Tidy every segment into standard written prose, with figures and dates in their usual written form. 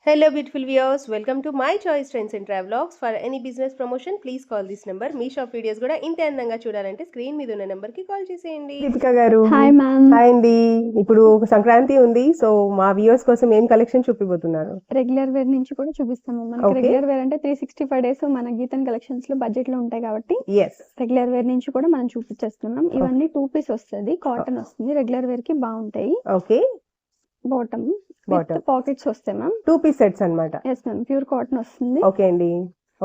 Hello beautiful viewers, welcome to my choice trends and travelogs. For any business promotion please call this number. Me shop videos కూడా ఇంత అందంగా చూడాలంటే screen మీద ఉన్న number కి call చేసేయండి. దీపిక గారు హాయ్ మ్యామ్. హాయ్ అండి. ఇప్పుడు సంక్రాంతి ఉంది, సో మా వ్యూవర్స్ కోసం ఏం కలెక్షన్ చూపిపోతున్నారు? రెగ్యులర్ వేర్ నుంచి కూడా చూపిస్తాము. మనకి రెగ్యులర్ వేర్ అంటే 365 డేస్ మన గీతన్ కలెక్షన్స్ లో బడ్జెట్ లో ఉంటాయి కాబట్టి రెగ్యులర్ వేర్ నుంచి కూడా మనం చూపించేస్తున్నాం. ఇవన్నీ 2 పీస్ వస్తుంది, కాటన్ వస్తుంది, రెగ్యులర్ వేర్ కి బాగుంటాయి. ఓకే, బాటమ్ పాకెట్స్ వస్తాయి మ్యామ్. 2 పీస్ సెట్స్ అన్నమాట. ఎస్ మ్యామ్, ప్యూర్ కాటన్ వస్తుంది. ఓకే అండి,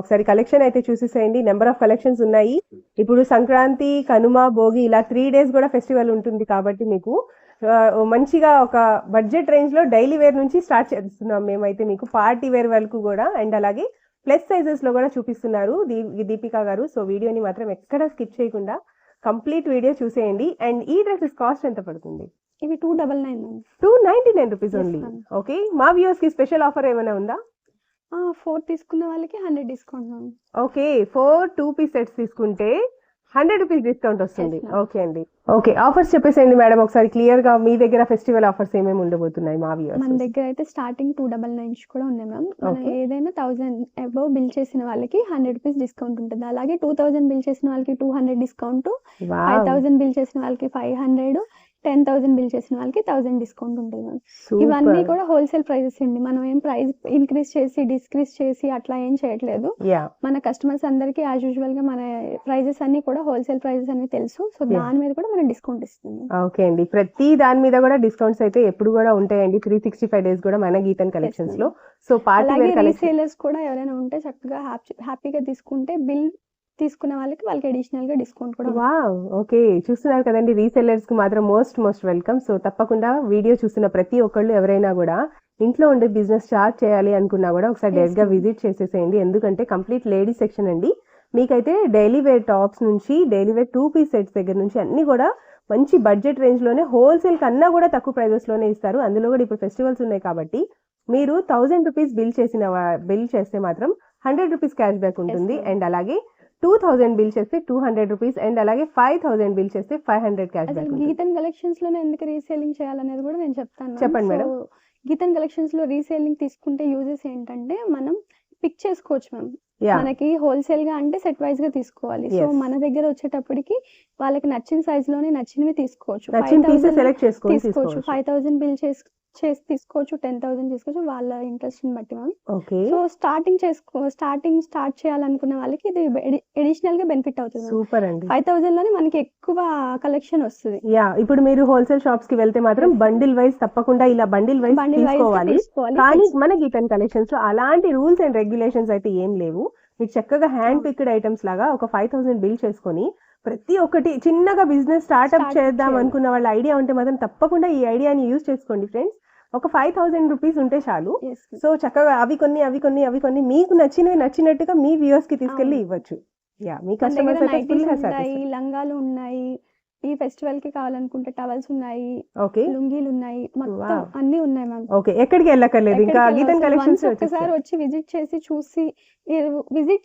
ఒకసారి కలెక్షన్ అయితే చూసేసేయండి. నెంబర్ ఆఫ్ కలెక్షన్స్ ఉన్నాయి. ఇప్పుడు సంక్రాంతి, కనుమ, భోగి ఇలా 3 డేస్ కూడా ఫెస్టివల్ ఉంటుంది కాబట్టి మీకు మంచిగా ఒక బడ్జెట్ రేంజ్ లో డైలీ వేర్ నుంచి స్టార్ట్ చేస్తున్నాం మేమైతే మీకు పార్టీ వేర్ వరకు కూడా, అండ్ అలాగే ప్లస్ సైజెస్ లో కూడా చూపిస్తున్నారు దీపిక గారు. సో వీడియోని మాత్రం ఎక్కడ స్కిప్ చేయకుండా కంప్లీట్ వీడియో చూసేయండి. అండ్ ఈ డ్రెస్సెస్ కాస్ట్ ఎంత పడుతుంది? ఇవి 299 299 రూపీస్ ఓన్లీ. ఓకే, మా వ్యూవర్స్ కి స్పెషల్ ఆఫర్ ఏమైనా ఉందా? 4 తీసుకున్న వాళ్ళకి 100 discount ma'am. Okay, 4 2 piece sets తీసుకుంటే 100 రూపీస్ డిస్కౌంట్ వస్తుంది. ఓకే అండి, ఓకే ఆఫర్స్ చెప్పేసేయండి మేడం ఒకసారి క్లియర్ గా. మీ దగ్గర ఫెస్టివల్ ఆఫర్స్ ఏమేమి ఉండబోతున్నాయి మా వ్యూవర్స్? మన దగ్గర అయితే స్టార్టింగ్ 299 కూడా ఉన్నాయి మ్యామ్. మనం ఏదైనా 1000 అబౌవ్ బిల్ చేసిన వాళ్ళకి 100 రూపీస్ డిస్కౌంట్ ఉంటుంది. అలాగే 2000 బిల్ చేసిన వాళ్ళకి 200 డిస్కౌంట్, 5000 బిల్ చేసిన వాళ్ళకి 500, 10,000 బిల్ చేసిన వాళ్ళకి 1000 డిస్కౌంట్ ఉంటుంది మ్యామ్. ఇవన్నీ కూడా హోల్సేల్ ప్రైజెస్ అండి. మనం ఏం ప్రైస్ ఇంక్రీజ్ చేసి డిస్క్రీజ్ చేసి అట్లా ఏం చేయట్లేదు. మన కస్టమర్స్ అందరికి యాజ్ యూజువల్ గా మన ప్రైజెస్ అన్ని కూడా హోల్సేల్ ప్రైజెస్ అన్ని తెలుసు. సో దాని మీద కూడా మనం డిస్కౌంట్ ఇస్తుంది. ఓకే అండి, ప్రతి దాని మీద కూడా డిస్కౌంట్స్ అయితే ఎప్పుడు కూడా ఉంటాయండి 365 డేస్ కూడా మన గీతన్ కలెక్షన్స్ లో. సో పార్టీ వేర్ రీసేలర్స్ కూడా ఎవరైనా ఉంటే చక్కగా హ్యాపీగా తీసుకుంటే బిల్ తీసుకున్న వాళ్ళకి అడిషనల్ గా డిస్కౌంట్ కూడా. వావ్, ఓకే చూస్తున్నారు కదండి, రీసెల్లర్స్ కి మాత్రం మోస్ట్ వెల్కమ్. సో తప్పకుండా వీడియో చూస్తున్న ప్రతి ఒక్కళ్ళు ఎవరైనా కూడా ఇంట్లో ఉండే బిజినెస్ స్టార్ట్ చేయాలి అనుకున్నా కూడా ఒకసారి డైరెక్ట్ గా విజిట్ చేసేసేయండి. ఎందుకంటే కంప్లీట్ లేడీ సెక్షన్ అండి. మీకైతే డైలీ వేర్ టాప్స్ నుంచి డైలీ వేర్ 2 పీస్ సెట్స్ దగ్గర నుంచి అన్ని కూడా మంచి బడ్జెట్ రేంజ్ లోనే హోల్సేల్ కన్నా కూడా తక్కువ ప్రైజెస్ లోనే ఇస్తారు. అందులో కూడా ఇప్పుడు ఫెస్టివల్స్ ఉన్నాయి కాబట్టి మీరు 1000 రూపీస్ బిల్ చేస్తే మాత్రం 100 రూపీస్ క్యాష్ బ్యాక్ ఉంటుంది. అండ్ అలాగే 2000 బిల్ చేస్తే 200 రూపీస్, అండ్ అలాగే 5000 బిల్ చేస్తే 500 క్యాష్ బ్యాక్. గీతన్ కలెక్షన్స్ లోనే ఎందుకు రీసేలింగ్ చేయాలనేది కూడా నేను చెప్తాను. చెప్పండి మేడం. గీతన్ కలెక్షన్స్ లో రీసేలింగ్ తీసుకుంటే యూజెస్ ఏంటంటే మనం పిక్ చేసుకోవచ్చు మ్యామ్. మనకి హోల్సేల్ గా అంటే సెట్ వైజ్ గా తీసుకోవాలి. సో మన దగ్గర వచ్చేటప్పటికి వాళ్ళకి నచ్చిన సైజ్ లోనే నచ్చినవి తీసుకోవచ్చు. 5000 బిల్ చేసి తీసుకోవచ్చు, 10,000 తీసుకోవచ్చు, వాళ్ళ ఇంట్రెస్ట్ ని బట్టి మ్యామ్. సో స్టార్ట్ చేయాలనుకున్న వాళ్ళకి ఇది అడిషనల్ గా బెనిఫిట్ అవుతుంది. సూపర్ అండి, 5000 లోనే మనకి ఎక్కువ కలెక్షన్ వస్తుంది. ఇప్పుడు మీరు హోల్సేల్ షాప్స్ కి వెళ్తే మాత్రం బండిల్ వైజ్ తప్పకుండా ఇలా బండిల్ వైజ్ తీసుకోవాలి. కానీ మన గీతన్ కలెక్షన్స్ లో అలాంటి రూల్స్ అండ్ రెగ్యులేషన్స్ అయితే ఏం లేవు. మీకు చక్కగా హ్యాండ్ పిక్డ్ ఐటమ్స్ లాగా ఒక 5000 బిల్ చేసుకొని ప్రతి ఒక్కటి చిన్నగా బిజినెస్ స్టార్ట్అప్ చేద్దాం అనుకున్న వాళ్ళ ఐడియా ఉంటే మాత్రం తప్పకుండా ఈ ఐడియాని యూజ్ చేసుకోండి ఫ్రెండ్స్. ఒక 5000 రూపీస్ ఉంటే చాలు. సో చక్కగా అవి కొన్ని మీకు నచ్చినట్టుగా మీ వ్యూవర్స్ కి తీసుకెళ్లి ఇవ్వచ్చు. మీ కస్టమర్స్ లంగాలు ఉన్నాయి, ఈ ఫెస్టివల్ కి కావాలనుకుంటే టవల్స్ ఉన్నాయి, లుంగీలు ఉన్నాయి, మొత్తం అన్ని ఉన్నాయి మ్యామ్. ఓకే, ఎక్కడికి వెళ్ళక్కర్లేదు. ఇంకా గీతన్ కలెక్షన్స్ ఒకసారి వచ్చి విజిట్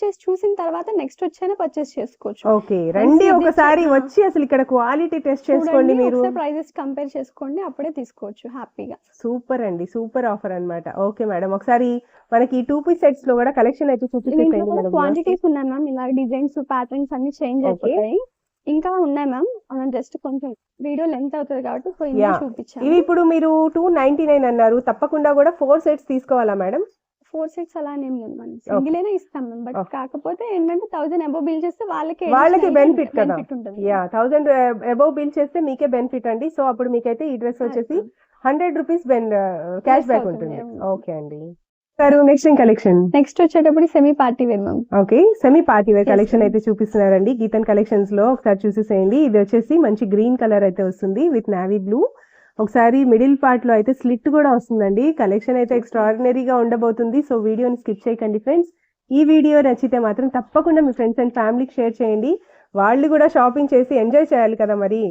చేసి చూసిన తర్వాత నెక్స్ట్ వచ్చైనా పర్చేస్ చేసుకోవచ్చు. ఓకే, రండి ఒకసారి వచ్చి అసలు ఇక్కడ క్వాలిటీ టెస్ట్ చేసుకోండి, మీరు ప్రైజెస్ కంపేర్ చేసుకోండి, అప్పుడే తీసుకోవచ్చు హ్యాపీగా. సూపర్ అండి, సూపర్ ఆఫర్ అన్నమాట. ఓకే మేడం, ఒకసారి మనకి 2 పీస్ సెట్స్ లో కూడా కలెక్షన్ అయితే చూపించండి. క్వాంటిటీస్ ఉన్నాయి మ్యామ్. ఇలా డిజైన్స్ ప్యాటర్న్స్ అన్ని చేంజ్ అయిపోతాయి. ఇంకా ఉన్నాయి మ్యామ్, మనం జస్ట్ కొంచెం వీడియో లెంత్ అవుతుంది కాబట్టి చూపించాను. ఇవి ఇప్పుడు మీరు 299 అన్నారు, తప్పకుండా కూడా 4 సెట్స్ తీసుకోవాలా మేడం? 4 సెట్స్ అలా ఏం లేదు మనం సింగిల్ అయినా ఇస్తాం మ్యామ్. బట్ కాకపోతే ఏంటంటే 1000 అబౌవ్ బిల్ చేస్తే వాళ్ళకి బెనిఫిట్ కదా. 1000 అబౌవ్ బిల్ చేస్తే మీకే బెనిఫిట్ అండి. సో అప్పుడు మీకైతే ఈ డ్రెస్ వచ్చేసి 100 రూపీస్ క్యాష్ బ్యాక్ ఉంటుంది. ఓకే అండి, నెక్స్ట్ కలెక్షన్ నెక్స్ట్ వచ్చేటప్పుడు semi party wear ma'am. Okay, semi party wear collection అయితే చూపిస్తున్నారండి గీతన్ కలెక్షన్స్ లో. ఒకసారి చూసేసేయండి. ఇది వచ్చేసి మంచి గ్రీన్ కలర్ అయితే వస్తుంది విత్ నావీ బ్లూ. ఒకసారి మిడిల్ పార్ట్ లో అయితే స్లిట్ కూడా వస్తుందండి. కలెక్షన్ అయితే ఎక్స్ట్రాడినరీగా ఉండబోతుంది. సో వీడియోని స్కిప్ చేయకండి ఫ్రెండ్స్. ఈ వీడియో నచ్చితే మాత్రం తప్పకుండా మీ ఫ్రెండ్స్ అండ్ ఫ్యామిలీకి షేర్ చేయండి. వాళ్ళు కూడా షాపింగ్ చేసి ఎంజాయ్ చేయాలి కదా మరి.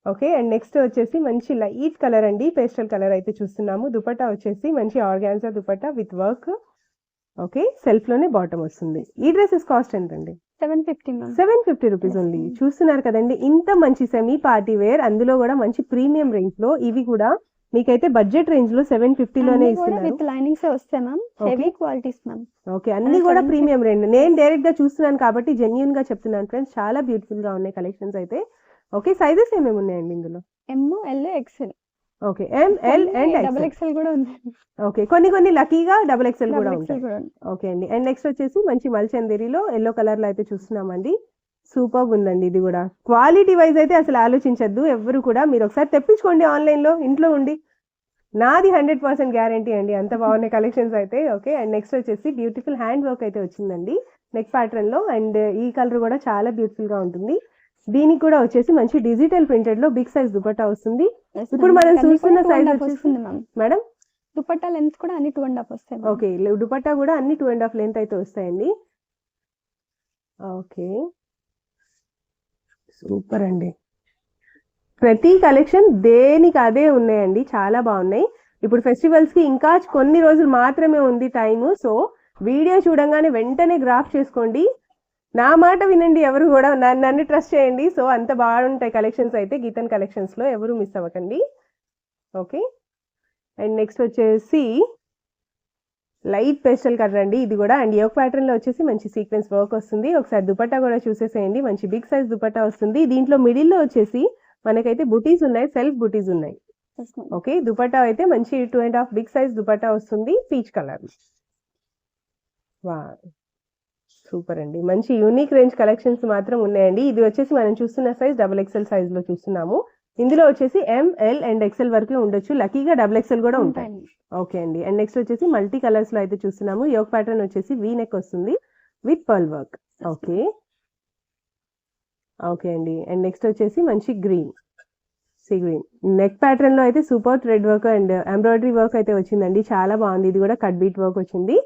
ఓకే, అండ్ నెక్స్ట్ వచ్చేసి మంచి లైట్ కలర్ అండి, పేస్టల్ కలర్ అయితే చూస్తున్నాము. దుపట్టా వచ్చేసి మంచి organza dupatta with work. Okay, self లోనే బాటమ్ వస్తుంది. ఈ డ్రెస్సెస్ కాస్ట్ ఎంతండి? 750 రూపీస్ ఓన్లీ. చూస్తున్నారు కదండి, ఇంత మంచి సెమీ పార్టీ వేర్, అందులో కూడా మంచి ప్రీమియం రేంజ్ లో. ఇవి కూడా మీకైతే బడ్జెట్ రేంజ్ లో 750 లోనే అన్ని కూడా ఇస్తున్నారు. విత్ లైనింగ్స్ వస్తాయి ma'am, heavy qualities ma'am. Okay, అన్ని కూడా ప్రీమియం రేంజ్. నేను డైరెక్ట్ గా చూస్తున్నాను కాబట్టి జెన్యూన్ గా చెప్తున్నాను ఫ్రెండ్స్, చాలా బ్యూటిఫుల్ గా ఉన్నాయి కలెక్షన్స్ అయితే. ఓకే, సైజెస్ ఏమేమి ఉన్నాయండి ఇందులో? M, L, XL. Okay, M, L and double XL. XL కూడా ఉంది. ఓకే, కొన్ని లక్కీగా డబుల్ ఎక్సెల్ కూడా డబుల్ ఉంటాయి. ఎక్సెల్ కూడా ఉంది. ఓకే అండి. అండ్ నెక్స్ట్ వచ్చేసి మంచి మల్చందేరిలో ఎల్లో కలర్ లో అయితే చూస్తున్నామండి. సూపర్ ఉందండి ఇది కూడా. క్వాలిటీ వైజ్ అయితే అసలు ఆలోచించద్దు ఎవరు కూడా, మీరు ఒకసారి తెప్పించుకోండి ఆన్లైన్ లో ఇంట్లో ఉండి, నాది 100% గ్యారంటీ అండి, అంత బాగున్నాయి కలెక్షన్స్ అయితే. ఓకే, అండ్ నెక్స్ట్ వచ్చేసి బ్యూటిఫుల్ హ్యాండ్ వర్క్ అయితే వచ్చిందండి నెక్ ప్యాటర్న్ లో. అండ్ ఈ కలర్ కూడా చాలా బ్యూటిఫుల్ గా ఉంటుంది. దీనికి కూడా వచ్చేసి మంచి డిజిటల్ ప్రింటెడ్ లో బిగ్ సైజ్ దుపట్టా వస్తుంది. Yes, ఇప్పుడు ma'am. మనం అన్ని చూస్తున్న కూడా 2.5 సైజ్ వచ్చేసి వస్తుంది మ్యామ్. మేడం, దుపట్టా లెంత్ కూడా అన్ని 2.5 వస్తాయి ma'am. ఓకే, దుపట్టా కూడా అన్ని 2.5 లెంత్ అయితే వస్తాయండి. ఓకే, సూపర్ అండి. ప్రతి కలెక్షన్ దేనికి అదే ఉన్నాయండి, చాలా బాగున్నాయి. ఇప్పుడు ఫెస్టివల్స్ కి ఇంకా కొన్ని రోజులు మాత్రమే ఉంది టైము. సో వీడియో చూడంగానే వెంటనే గ్రాఫ్ చేసుకోండి, నా మాట వినండి, ఎవరు కూడా నన్ను ట్రస్ట్ చేయండి. సో అంత బాగుంటాయి కలెక్షన్స్ అయితే గీతన్ కలెక్షన్స్ లో, ఎవరు మిస్ అవ్వకండి. ఓకే, అండ్ నెక్స్ట్ వచ్చేసి లైట్ పేస్టల్ కలర్ అండి ఇది కూడా. అండ్ యోక్ ప్యాటర్న్ లో వచ్చేసి మంచి సీక్వెన్స్ వర్క్ వస్తుంది. ఒకసారి దుపట్టా కూడా చూసేసేయండి, మంచి బిగ్ సైజ్ దుపట్టా వస్తుంది. దీంట్లో మిడిల్ లో వచ్చేసి మనకైతే బుటీస్ ఉన్నాయి, సెల్ఫ్ బుటీస్ ఉన్నాయి. Yes, ma'am. ఓకే, దుపట్టా అయితే మంచి 2.5 బిగ్ సైజ్ దుపట్టా వస్తుంది, పీచ్ కలర్. వా, సూపర్ అండి. మంచి యూనిక్ రేంజ్ కలెక్షన్స్ మాత్రం ఉన్నాయండి. ఇది వచ్చేసి మనం చూస్తున్న సైజ్ డబుల్ ఎక్సెల్ సైజ్ లో చూస్తున్నాము. ఇందులో వచ్చేసి ఎం, ఎల్ అండ్ ఎక్సెల్ వరకు ఉండొచ్చు, లక్కీగా డబుల్ ఎక్సెల్ కూడా ఉంటాయి. ఉంటాయి. ఓకే అండి. అండ్ నెక్స్ట్ వచ్చేసి మల్టీ కలర్స్ లో అయితే చూస్తున్నాము. యోక్ ప్యాటర్న్ వచ్చేసి వీ నెక్ వస్తుంది with pearl work. Okay, okay అండి. అండ్ నెక్స్ట్ వచ్చేసి మంచి green, sea green neck pattern లో అయితే super thread work and embroidery work అయితే వచ్చిందండి, చాలా బాగుంది. ఇది కూడా కట్ బీట్ వర్క్ వచ్చింది.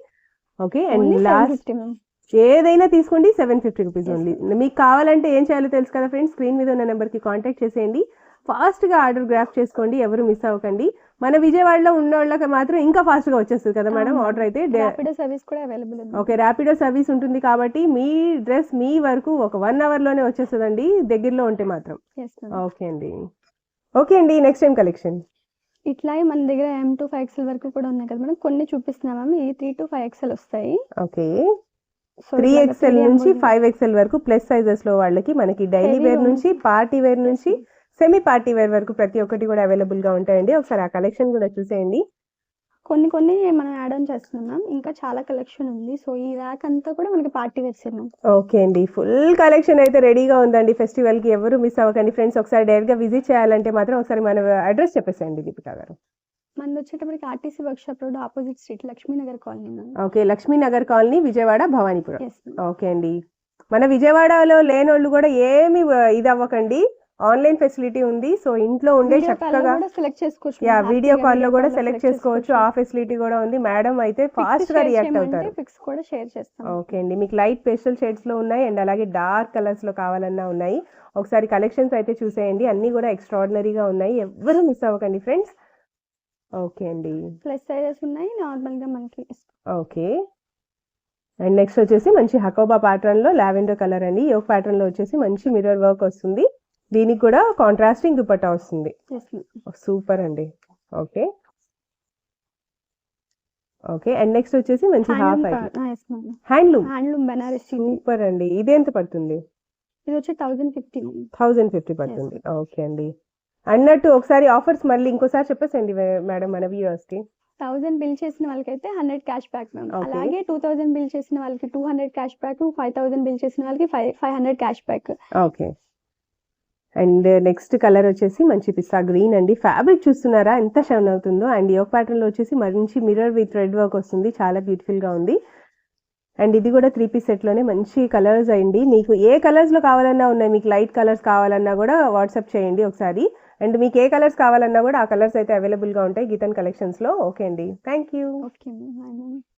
Okay, and Only last 750 ma'am. ఏదైనా తీసుకోండి 750 రూపీస్ Yes, ఓన్లీ. మీకు కావాలంటే ఏం చేయాలో తెలుసు కదా ఫ్రెండ్స్, స్క్రీన్ మీద ఉన్న నెంబర్కి కాంటాక్ట్ చేసేయండి, ఫాస్ట్గా ఆర్డర్ గ్రాఫ్ చేసుకోండి, ఎవరు మిస్ అవ్వకండి. మన విజయవాడలో ఉన్న వాళ్ళకి మాత్రం ఇంకా ఫాస్ట్గా వచ్చేస్తుంది కదా మేడం అవును. ఆర్డర్ అయితే. ర్యాపిడో సర్వీస్ కూడా అవైలబుల్ ఉంది. ఓకే, ర్యాపిడో సర్వీస్ ఉంటుంది కాబట్టి మీ డ్రెస్ మీ వరకు ఒక 1 అవర్లోనే వచ్చేస్తుందండి, దగ్గరలో ఉంటే మాత్రం. Yes, ma'am. ఓకే అండి. ఓకే అండి, నెక్స్ట్ టైం కలెక్షన్. ఇట్లాగే మన దగ్గర M to 5XL వరకు కూడా ఉన్నాయి కదా మేడం, కొన్ని చూపిస్తున్నాం మ్యామ్. ఈ 3 to 5XL వస్తాయి. ఓకే, సో 3XL నుంచి 5XL వరకు ప్లస్ సైజెస్ లో వాళ్ళకి మనకి డైలీ Heavy వేర్ ones. నుంచి పార్టీ వేర్ నుంచి సెమీ పార్టీ వేర్ వరకు ప్రతి ఒక్కటి కూడా అవైలబుల్ గా ఉంటాయండి. ఒకసారి ఆ కలెక్షన్ కూడా చూసేయండి. కొన్ని మనం యాడ్ ఆన్ చేస్తున్నాం మ్యామ్, ఇంకా చాలా కలెక్షన్ ఉంది. సో ఈ ర్యాక్ అంతా కూడా మనకి పార్టీ వేర్స్ మ్యామ్. ఓకే అండి, ఫుల్ కలెక్షన్ అయితే రెడీగా ఉందండి ఫెస్టివల్ కి, ఎవరు మిస్ అవ్వకండి ఫ్రెండ్స్. ఒకసారి డైరెక్ట్ గా విజిట్ చేయాలంటే మాత్రం ఒకసారి మన అడ్రస్ చెప్పేసేయండి దీపికా గారు. మనది వచ్చేటప్పటికి RTC workshop road opposite street, Lakshminagar colony ma'am. Okay, Lakshminagar colony, Vijayawada, Bhavanipuram. Yes ma'am. Okay అండి. మన విజయవాడలో లేనోళ్ళు కూడా ఏమి ఇది అవ్వకండి, ఆన్లైన్ ఫెసిలిటీ ఉంది. సో ఇంట్లో ఉండే వీడియో కాల్ లో చక్కగా కూడా సెలెక్ట్ చేసుకోవచ్చు. Yeah ma'am. వీడియో హ్యాపీగా కాల్ లో వీడియో కూడా కాల్ లో సెలెక్ట్ చేసుకోవచ్చు, ఆ ఫెసిలిటీ కూడా ఉంది. మేడం అయితే ఫాస్ట్ గా రియాక్ట్ అవుతారు. పిక్స్ కూడా షేర్ చేస్తాం. ఓకే అండి, మీకు లైట్ పేస్టల్ షేడ్స్ లో ఉన్నాయి అండ్ అలాగే డార్క్ కలర్స్ లో కావాలన్నా ఉన్నాయి. ఒకసారి కలెక్షన్స్ అయితే చూసేయండి, అన్ని కూడా ఎక్స్ట్రాడినరీగా ఉన్నాయి, ఎవరు మిస్ అవ్వకండి ఫ్రెండ్స్. ఓకే అండి. ప్లస్ సైజెస్ ఉన్నాయి, నార్మల్ గా మనకి. ఓకే, అండ్ నెక్స్ట్ వచ్చేసి మంచి హకోబా ప్యాటర్న్ లో లావెండర్ కలర్ అండి. యోక్ ప్యాటర్న్ లో వచ్చేసి మంచి మిర్రర్ వర్క్ వస్తుంది, దీనికి కూడా కాంట్రాస్టింగ్ దుపట్టా వస్తుంది. Yes ma'am. సూపర్ అండి. Okay, okay. అండ్ నెక్స్ట్ వచ్చేసి మంచి half yes ma'am. Handloom. Handloom Banarasi. Super అండి. ఇది ఎంత పడుతుంది? ఇది వచ్చి 1050 మ్యామ్. 1050 పడుతుంది. ఓకే అండి. అన్నట్టు ఒకసారి ఆఫర్స్ మళ్ళీ ఇంకోసారి చెప్పేసండి మేడం మన వ్యూవర్స్ కి. 1000 బిల్ చేసిన వాళ్ళకైతే 100 క్యాష్ బ్యాక్ మ్యామ్. Okay. అలాగే 2000 బిల్ చేసిన వాళ్ళకి 200 క్యాష్ బ్యాక్, 5000 బిల్ చేసిన వాళ్ళకి 500 cash back. Okay, and next colour వచ్చేసి మంచి పిస్తా గ్రీన్ అండి. ఫ్యాబ్రిక్ చూస్తున్నారా ఎంత షైన్ అవుతుందో. అండ్ యోక్ ప్యాటర్న్ లో వచ్చేసి మంచి మిర్రర్ విత్ రెడ్ వర్క్ వస్తుంది, చాలా బ్యూటిఫుల్ గా ఉంది. అండ్ ఇది కూడా 3 పీస్ సెట్ లోనే మంచి కలర్స్ అండి. మీకు ఏ కలర్స్ లో కావాలన్నా ఉన్నాయి, మీకు లైట్ కలర్స్ కావాలన్నా కూడా వాట్సాప్ చేయండి ఒకసారి. అండ్ మీకు ఏ కలర్స్ కావాలన్నా కూడా ఆ కలర్స్ అయితే అవైలబుల్ గా ఉంటాయి గీతన్ కలెక్షన్స్ లో. ఓకే అండి, థ్యాంక్ యూ. Okay ma'am.